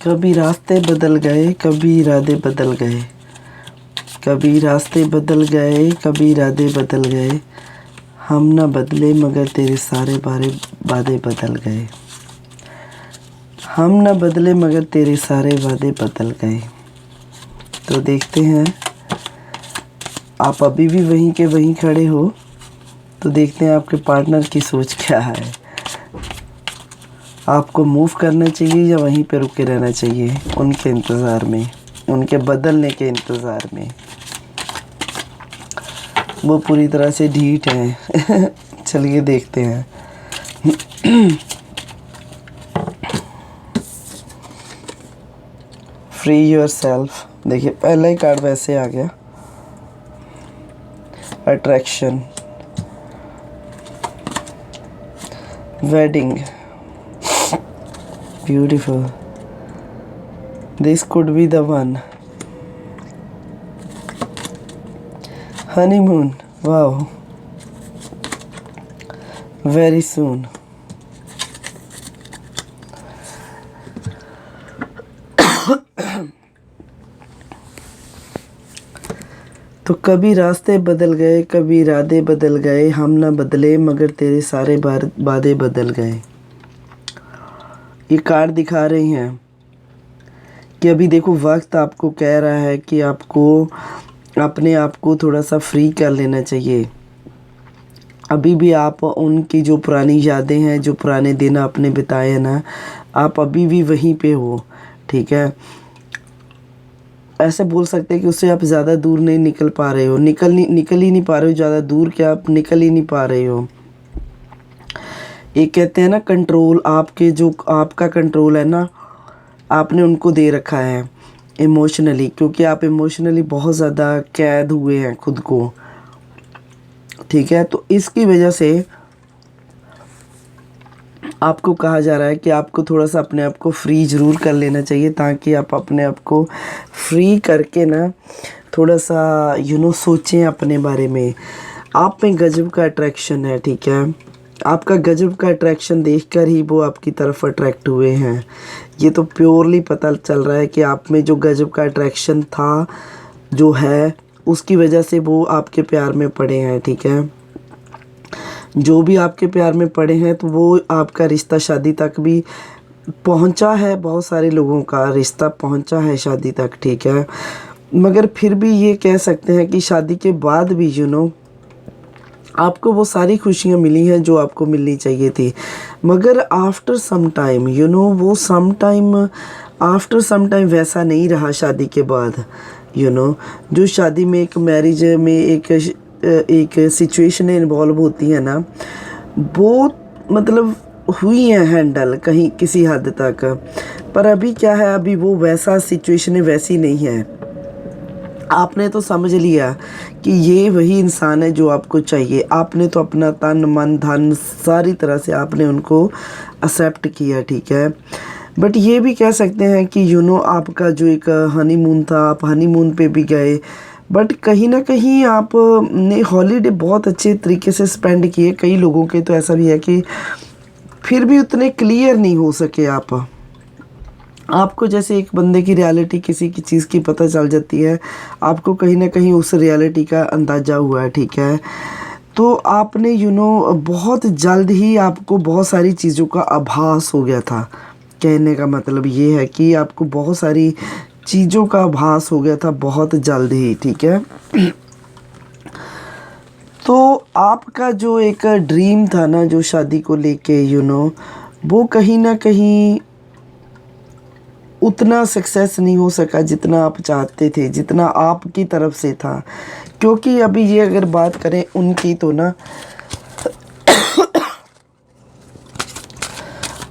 कभी रास्ते बदल गए, कभी इरादे बदल गए, कभी रास्ते बदल गए, कभी इरादे बदल गए, हम न बदले मगर तेरे सारे वादे बदल गए। हम न बदले मगर तेरे सारे वादे बदल गए। तो देखते हैं, आप अभी भी वहीं के वहीं खड़े हो, तो देखते हैं आपके पार्टनर की सोच क्या है। आपको मूव करना चाहिए या वहीं पे रुके रहना चाहिए उनके इंतज़ार में, उनके बदलने के इंतज़ार में। वो पूरी तरह से ढीठ हैं। चलिए देखते हैं। Free your self. देखिए पहला ही कार्ड वैसे आ गया, attraction, wedding, beautiful, this could be the one, honeymoon, wow, very soon. तो कभी रास्ते बदल गए, कभी इरादे बदल गए, हम न बदले मगर तेरे सारे वादे बदल गए। ये कार्ड दिखा रही हैं कि अभी देखो वक्त आपको कह रहा है कि आपको अपने आप को थोड़ा सा फ्री कर लेना चाहिए। अभी भी आप उनकी जो पुरानी यादें हैं, जो पुराने दिन आपने बिताए हैं ना, आप अभी भी वहीं पे हो, ठीक है। ऐसे बोल सकते हैं कि उससे आप ज़्यादा दूर नहीं निकल पा रहे हो, निकल ही नहीं पा रहे हो, ज़्यादा दूर क्या, आप निकल ही नहीं पा रहे हो। एक कहते हैं ना कंट्रोल, आपके जो आपका कंट्रोल है ना, आपने उनको दे रखा है इमोशनली, क्योंकि आप इमोशनली बहुत ज़्यादा कैद हुए हैं खुद को, ठीक है। तो इसकी वजह से आपको कहा जा रहा है कि आपको थोड़ा सा अपने आप को फ्री ज़रूर कर लेना चाहिए, ताकि आप अपने आप को फ्री करके ना थोड़ा सा सोचें अपने बारे में। आप में गजब का अट्रैक्शन है, ठीक है। आपका गजब का अट्रैक्शन देखकर ही वो आपकी तरफ अट्रैक्ट हुए हैं। ये तो प्योरली पता चल रहा है कि आप में जो गजब का अट्रैक्शन था, जो है, उसकी वजह से वो आपके प्यार में पड़े हैं, ठीक है। जो भी आपके प्यार में पड़े हैं, तो वो आपका रिश्ता शादी तक भी पहुंचा है, बहुत सारे लोगों का रिश्ता पहुंचा है शादी तक, ठीक है। मगर फिर भी ये कह सकते हैं कि शादी के बाद भी आपको वो सारी खुशियाँ मिली हैं जो आपको मिलनी चाहिए थी, मगर आफ्टर सम टाइम वो आफ्टर सम टाइम वैसा नहीं रहा शादी के बाद। जो शादी में, एक मैरिज में एक सिचुएशन इन्वॉल्व होती है ना, वो मतलब हुई है हैंडल कहीं किसी हद तक, पर अभी क्या है, अभी वो वैसा सिचुएशन वैसी नहीं है। आपने तो समझ लिया कि ये वही इंसान है जो आपको चाहिए। आपने तो अपना तन मन धन सारी तरह से आपने उनको एक्सेप्ट किया, ठीक है। बट ये भी कह सकते हैं कि आपका जो एक हनीमून था, आप हनीमून पे भी गए, बट कहीं ना कहीं आपने हॉलीडे बहुत अच्छे तरीके से स्पेंड किए। कई लोगों के तो ऐसा भी है कि फिर भी उतने क्लियर नहीं हो सके आपको जैसे एक बंदे की रियलिटी किसी की चीज़ की पता चल जाती है, आपको कहीं ना कहीं उस रियलिटी का अंदाज़ा हुआ है, ठीक है। तो आपने बहुत जल्द ही आपको बहुत सारी चीज़ों का आभास हो गया था। कहने का मतलब ये है कि आपको बहुत सारी चीज़ों का आभास हो गया था बहुत जल्द ही, ठीक है। तो आपका जो एक ड्रीम था ना, जो शादी को लेके वो कहीं ना कहीं उतना सक्सेस नहीं हो सका जितना आप चाहते थे, जितना आपकी तरफ से था। क्योंकि अभी ये अगर बात करें उनकी, तो ना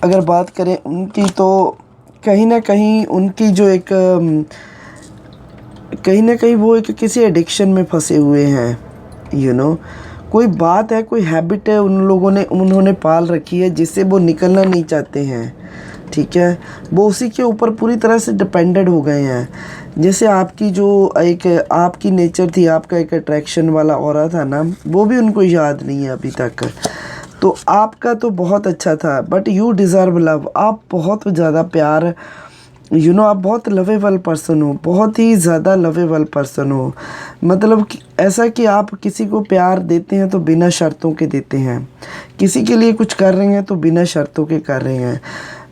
अगर बात करें उनकी, तो कहीं ना कहीं उनकी जो एक कहीं ना कहीं वो एक किसी एडिक्शन में फंसे हुए हैं। कोई बात है, कोई हैबिट है उन्होंने पाल रखी है, जिससे वो निकलना नहीं चाहते हैं, ठीक है। वो उसी के ऊपर पूरी तरह से डिपेंडेड हो गए हैं। जैसे आपकी जो एक आपकी नेचर थी, आपका एक अट्रैक्शन वाला ऑरा था ना, वो भी उनको याद नहीं है अभी तक। तो आपका तो बहुत अच्छा था, बट यू डिज़र्व लव। आप बहुत ज़्यादा प्यार, आप बहुत लवेबल पर्सन हो, बहुत ही ज़्यादा लवेबल पर्सन हो। मतलब कि ऐसा कि आप किसी को प्यार देते हैं तो बिना शर्तों के देते हैं, किसी के लिए कुछ कर रहे हैं तो बिना शर्तों के कर रहे हैं।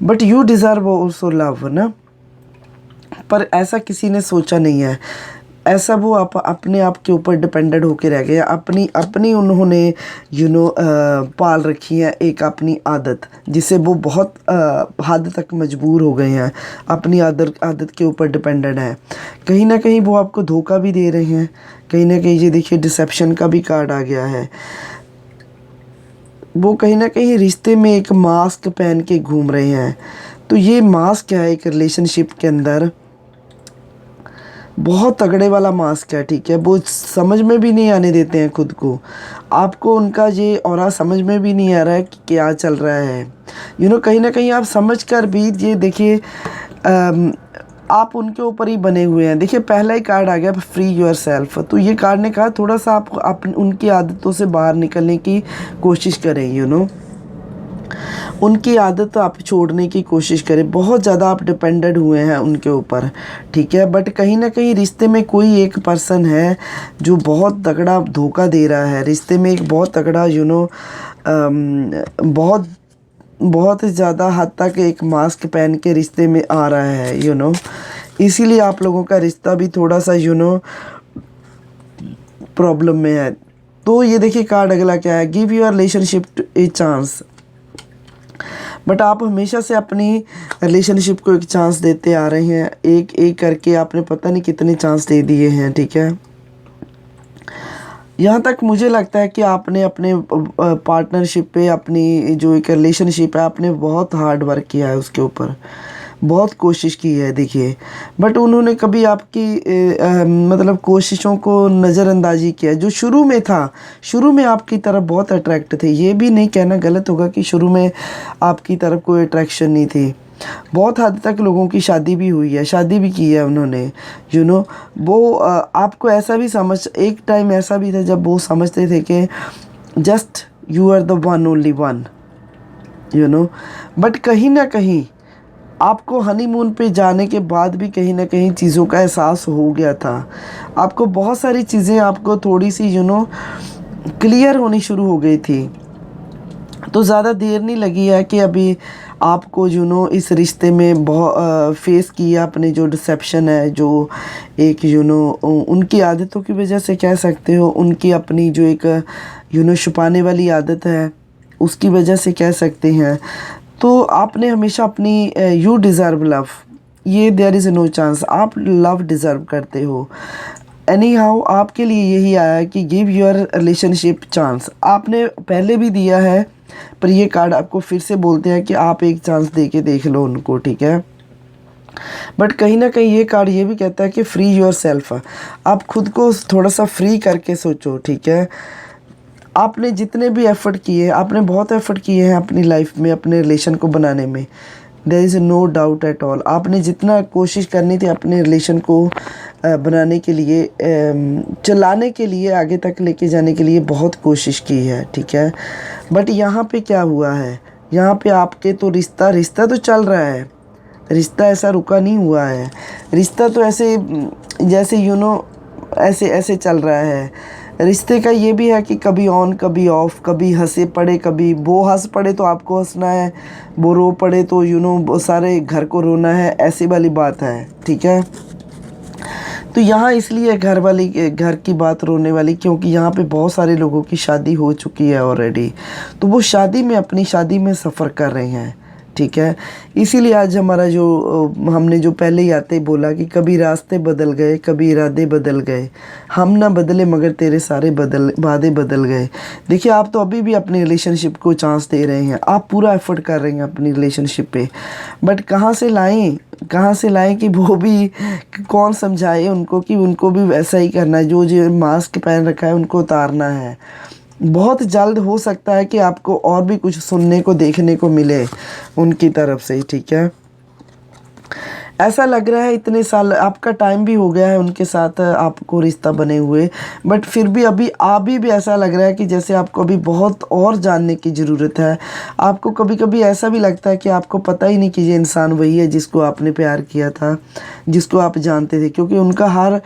But you deserve also love ना, पर ऐसा किसी ने सोचा नहीं है। ऐसा वो अपने आप के ऊपर डिपेंडेंट होके रह गए, अपनी अपनी उन्होंने पाल रखी है एक अपनी आदत, जिससे वो बहुत हद तक मजबूर हो गए हैं, अपनी आदत के ऊपर डिपेंडेंट है। कहीं ना कहीं वो आपको धोखा भी दे रहे हैं, कहीं ना कहीं ये देखिए डिसेप्शन का भी कार्ड आ गया है। वो कहीं ना कहीं रिश्ते में एक मास्क पहन के घूम रहे हैं। तो ये मास्क है एक रिलेशनशिप के अंदर, बहुत तगड़े वाला मास्क है, ठीक है। वो समझ में भी नहीं आने देते हैं खुद को, आपको उनका ये ऑरा समझ में भी नहीं आ रहा है कि क्या चल रहा है। कहीं ना कहीं आप समझ कर भी ये देखिए आप उनके ऊपर ही बने हुए हैं। देखिए पहला ही कार्ड आ गया फ्री योर सेल्फ। तो ये कार्ड ने कहा थोड़ा सा आप उनकी आदतों से बाहर निकलने की कोशिश करें, उनकी आदत आप छोड़ने की कोशिश करें। बहुत ज़्यादा आप डिपेंडेंट हुए हैं उनके ऊपर, ठीक है। बट कहीं ना कहीं रिश्ते में कोई एक पर्सन है जो बहुत तगड़ा धोखा दे रहा है, रिश्ते में एक बहुत तगड़ा बहुत बहुत ज़्यादा हद तक एक मास्क पहन के रिश्ते में आ रहा है, इसीलिए आप लोगों का रिश्ता भी थोड़ा सा प्रॉब्लम में है। तो ये देखिए कार्ड अगला क्या है, give your relationship a chance. But आप हमेशा से अपनी रिलेशनशिप को एक चांस देते आ रहे हैं, एक एक करके आपने पता नहीं कितने चांस दे दिए हैं, ठीक है। यहाँ तक मुझे लगता है कि आपने अपने पार्टनरशिप पे, अपनी जो एक रिलेशनशिप है, आपने बहुत हार्ड वर्क किया है उसके ऊपर, बहुत कोशिश की है देखिए। बट उन्होंने कभी आपकी मतलब कोशिशों को नज़रअंदाजी किया। जो शुरू में था, शुरू में आपकी तरफ बहुत अट्रैक्ट थे, ये भी नहीं कहना गलत होगा कि शुरू में आपकी तरफ कोई अट्रैक्शन नहीं थी। बहुत हद तक लोगों की शादी भी हुई है, शादी भी की है उन्होंने, वो आपको ऐसा भी एक टाइम ऐसा भी था जब वो समझते थे कि just you are the one only one, but कहीं ना कहीं आपको हनीमून पे जाने के बाद भी कहीं ना कहीं चीज़ों का एहसास हो गया था। आपको बहुत सारी चीज़ें आपको थोड़ी सी क्लियर होनी शुरू हो गई थी। तो ज़्यादा देर नहीं लगी है कि अभी आपको इस रिश्ते में बहुत फेस किया अपने जो डिसेप्शन है, जो एक उनकी आदतों की वजह से कह सकते हो, उनकी अपनी जो एक छुपाने वाली आदत है उसकी वजह से कह सकते हैं। तो आपने हमेशा अपनी यू डिज़र्व लव, ये देयर इज़ नो चांस, आप लव डिज़र्व करते हो। एनी हाउ आपके लिए यही आया है कि गिव योर रिलेशनशिप चांस। आपने पहले भी दिया है, पर ये कार्ड आपको फिर से बोलते हैं कि आप एक चांस दे के देख लो उनको, ठीक है। बट कहीं ना कहीं ये कार्ड ये भी कहता है कि फ्री योर सेल्फ, आप खुद को थोड़ा सा फ्री करके सोचो, ठीक है। आपने जितने भी एफ़र्ट किए, आपने बहुत एफ़र्ट किए हैं अपनी लाइफ में, अपने रिलेशन को बनाने में, there is no doubt at all. आपने जितना कोशिश करनी थी अपने रिलेशन को बनाने के लिए, चलाने के लिए, आगे तक लेके जाने के लिए बहुत कोशिश की है, ठीक है। बट यहाँ पे क्या हुआ है, यहाँ पे आपके तो रिश्ता तो चल रहा है, रिश्ता ऐसा रुका नहीं हुआ है। रिश्ता तो ऐसे जैसे ऐसे ऐसे चल रहा है। रिश्ते का ये भी है कि कभी ऑन कभी ऑफ, कभी हंसे पड़े, कभी वो हंस पड़े तो आपको हंसना है, वो रो पड़े तो सारे घर को रोना है, ऐसी वाली बात है, ठीक है। तो यहाँ इसलिए घर की बात रोने वाली, क्योंकि यहाँ पे बहुत सारे लोगों की शादी हो चुकी है ऑलरेडी, तो वो अपनी शादी में सफ़र कर रहे हैं, ठीक है। इसीलिए आज हमारा हमने जो पहले ही आते ही बोला कि कभी रास्ते बदल गए, कभी इरादे बदल गए, हम ना बदले मगर तेरे सारे वादे बदल गए। देखिए आप तो अभी भी अपनी रिलेशनशिप को चांस दे रहे हैं, आप पूरा एफर्ट कर रहे हैं अपनी रिलेशनशिप पे, बट कहाँ से लाएं कि वो भी कौन समझाए उनको कि उनको भी वैसा ही करना है, जो मास्क पहन रखा है उनको उतारना है। बहुत जल्द हो सकता है कि आपको और भी कुछ सुनने को देखने को मिले उनकी तरफ से, ठीक है। ऐसा लग रहा है इतने साल आपका टाइम भी हो गया है उनके साथ आपको रिश्ता बने हुए, बट फिर भी अभी भी ऐसा लग रहा है कि जैसे आपको अभी बहुत और जानने की ज़रूरत है। आपको कभी कभी ऐसा भी लगता है कि आपको पता ही नहीं कि ये इंसान वही है जिसको आपने प्यार किया था, जिसको आप जानते थे, क्योंकि उनका हर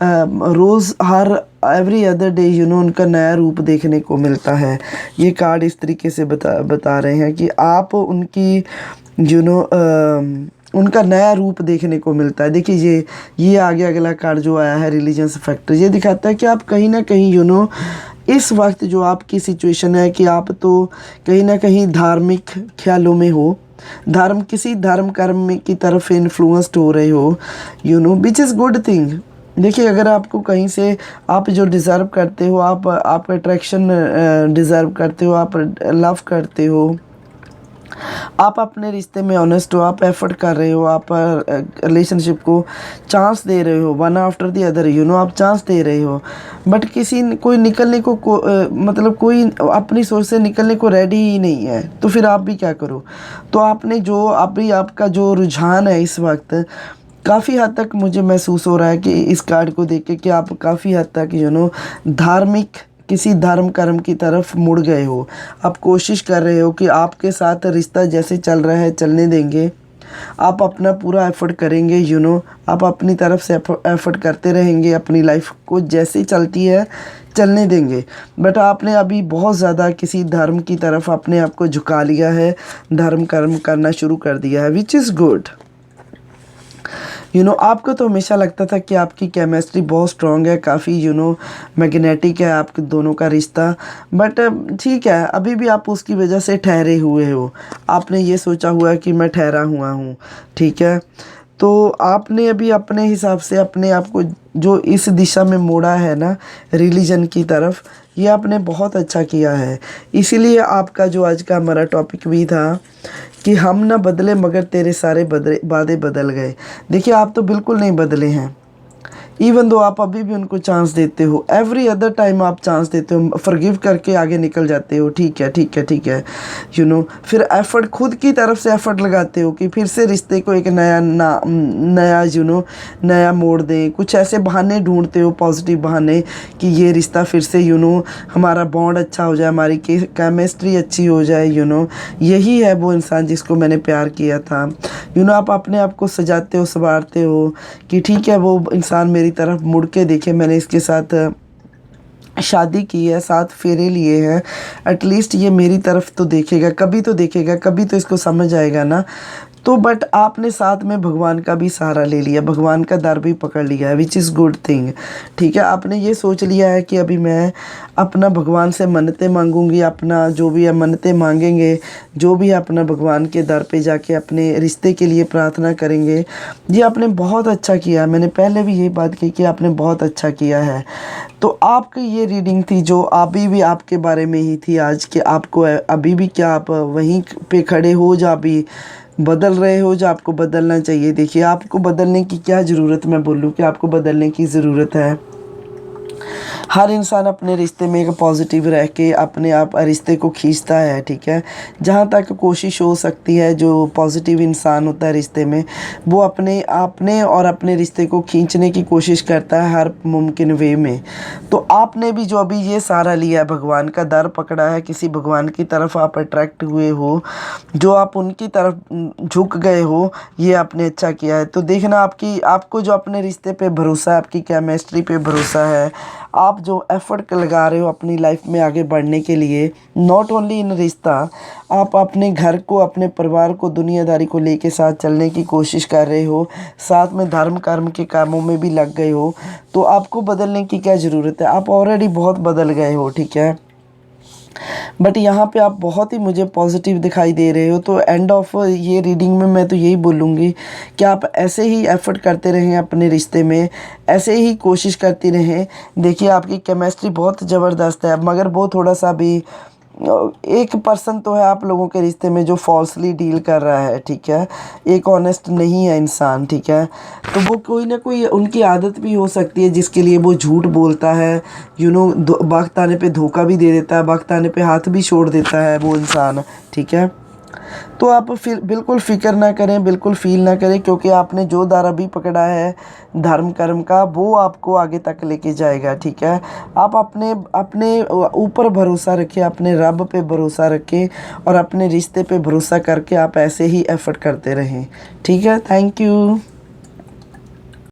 रोज़ हर एवरी अदर डे उनका नया रूप देखने को मिलता है। ये कार्ड इस तरीके से बता रहे हैं कि आप उनकी उनका नया रूप देखने को मिलता है। देखिए ये आगे अगला कार्ड जो आया है रिलीजियस फैक्टर, ये दिखाता है कि आप कहीं ना कहीं इस वक्त जो आपकी सिचुएशन है कि आप तो कहीं ना कहीं धार्मिक ख्यालों में हो, किसी धर्म कर्म की तरफ इन्फ्लुएंस्ड हो रहे हो, विच इज़ गुड थिंग। देखिए अगर आपको कहीं से आप जो डिज़र्व करते हो, आप अट्रैक्शन डिज़र्व करते हो, आप लव करते हो, आप अपने रिश्ते में ऑनेस्ट हो, आप एफर्ट कर रहे हो, आप रिलेशनशिप को चांस दे रहे हो, वन आफ्टर दी अदर आप चांस दे रहे हो, बट कोई निकलने मतलब कोई अपनी सोच से निकलने को रेडी ही नहीं है, तो फिर आप भी क्या करो। तो आपने जो अभी आपका जो रुझान है इस वक्त काफ़ी हद तक मुझे महसूस हो रहा है कि इस कार्ड को देख के कि आप काफ़ी हद तक धार्मिक किसी धर्म कर्म की तरफ मुड़ गए हो। आप कोशिश कर रहे हो कि आपके साथ रिश्ता जैसे चल रहा है चलने देंगे, आप अपना पूरा एफर्ट करेंगे, आप अपनी तरफ से एफर्ट करते रहेंगे, अपनी लाइफ को जैसे चलती है चलने देंगे, बट आपने अभी बहुत ज़्यादा किसी धर्म की तरफ अपने आप को झुका लिया है, धर्म कर्म करना शुरू कर दिया है, विच इज़ गुड। आपको तो हमेशा लगता था कि आपकी केमिस्ट्री बहुत स्ट्रॉन्ग है, काफ़ी मैग्नेटिक है आपके दोनों का रिश्ता, बट ठीक है अभी भी आप उसकी वजह से ठहरे हुए हो। आपने ये सोचा हुआ है कि मैं ठहरा हुआ हूँ, ठीक है। तो आपने अभी अपने हिसाब से अपने आप को जो इस दिशा में मोड़ा है ना रिलीजन की तरफ, ये आपने बहुत अच्छा किया है। इसीलिए आपका जो आज का हमारा टॉपिक भी था कि हम ना बदले मगर तेरे सारे वादे बदल गए। देखिए आप तो बिल्कुल नहीं बदले हैं, इवन दो आप अभी भी उनको चांस देते हो, एवरी अदर टाइम आप चांस देते हो, फॉरगिव करके आगे निकल जाते हो, ठीक है ठीक है ठीक है, फिर एफर्ट खुद की तरफ से एफर्ट लगाते हो कि फिर से रिश्ते को एक नया मोड़ दें। कुछ ऐसे बहाने ढूंढते हो, पॉजिटिव बहाने कि ये रिश्ता फिर से हमारा बॉन्ड अच्छा हो जाए, हमारी केमिस्ट्री अच्छी हो जाए, यही है वो इंसान जिसको मैंने प्यार किया था। आप अपने आप को सजाते हो, संवारते हो कि ठीक है वो इंसान मेरी तरफ मुड़ के देखे, मैंने इसके साथ शादी की है, 7 फेरे लिए हैं, एटलीस्ट ये मेरी तरफ तो देखेगा, कभी तो देखेगा, कभी तो इसको समझ आएगा ना। तो बट आपने साथ में भगवान का भी सहारा ले लिया, भगवान का दर भी पकड़ लिया है, विच इज़ गुड थिंग, ठीक है। आपने ये सोच लिया है कि अभी मैं अपना भगवान से मन्नतें मांगूंगी, अपना जो भी है मन्नतें मांगेंगे, जो भी है अपना भगवान के दर पे जाके अपने रिश्ते के लिए प्रार्थना करेंगे। ये आपने बहुत अच्छा किया है, मैंने पहले भी यही बात की कि आपने बहुत अच्छा किया है। तो आपकी ये रीडिंग थी जो अभी भी आपके बारे में ही थी आज, कि आपको अभी भी क्या आप वहीं पे खड़े हो जो अभी बदल रहे हो, जो आपको बदलना चाहिए। देखिए आपको बदलने की क्या ज़रूरत, मैं बोलूँ कि आपको बदलने की ज़रूरत है। हर इंसान अपने रिश्ते में एक पॉजिटिव रह के अपने आप रिश्ते को खींचता है, ठीक है। जहाँ तक कोशिश हो सकती है, जो पॉजिटिव इंसान होता है रिश्ते में, वो अपने और अपने रिश्ते को खींचने की कोशिश करता है हर मुमकिन वे में। तो आपने भी जो अभी ये सहारा लिया है, भगवान का दर पकड़ा है, किसी भगवान की तरफ आप अट्रैक्ट हुए हो, जो आप उनकी तरफ झुक गए हो, ये आपने अच्छा किया है। तो देखना आपको जो अपने रिश्ते पे भरोसा है, आपकी केमिस्ट्री पे भरोसा है, आप जो एफ़र्ट लगा रहे हो अपनी लाइफ में आगे बढ़ने के लिए, नॉट ओनली इन रिश्ता, आप अपने घर को, अपने परिवार को, दुनियादारी को लेके साथ चलने की कोशिश कर रहे हो, साथ में धर्म कर्म के कामों में भी लग गए हो, तो आपको बदलने की क्या ज़रूरत है। आप ऑलरेडी बहुत बदल गए हो, ठीक है। बट यहाँ पे आप बहुत ही मुझे पॉजिटिव दिखाई दे रहे हो। तो एंड ऑफ ये रीडिंग में मैं तो यही बोलूँगी कि आप ऐसे ही एफ़र्ट करते रहें अपने रिश्ते में, ऐसे ही कोशिश करती रहें। देखिए आपकी केमिस्ट्री बहुत ज़बरदस्त है, मगर वो थोड़ा सा भी एक पर्सन तो है आप लोगों के रिश्ते में जो फॉल्सली डील कर रहा है, ठीक है, एक ऑनेस्ट नहीं है इंसान, ठीक है। तो वो कोई ना कोई उनकी आदत भी हो सकती है जिसके लिए वो झूठ बोलता है, वक्त आने पे धोखा भी दे देता है, वक्त आने पे हाथ भी छोड़ देता है वो इंसान, ठीक है। तो आप बिल्कुल फ़िक्र ना करें, बिल्कुल फ़ील ना करें, क्योंकि आपने जो दर अभी पकड़ा है धर्म कर्म का, वो आपको आगे तक लेके जाएगा, ठीक है। आप अपने अपने ऊपर भरोसा रखिए, अपने रब पे भरोसा रखें और अपने रिश्ते पे भरोसा करके आप ऐसे ही एफ़र्ट करते रहें, ठीक है। Thank you.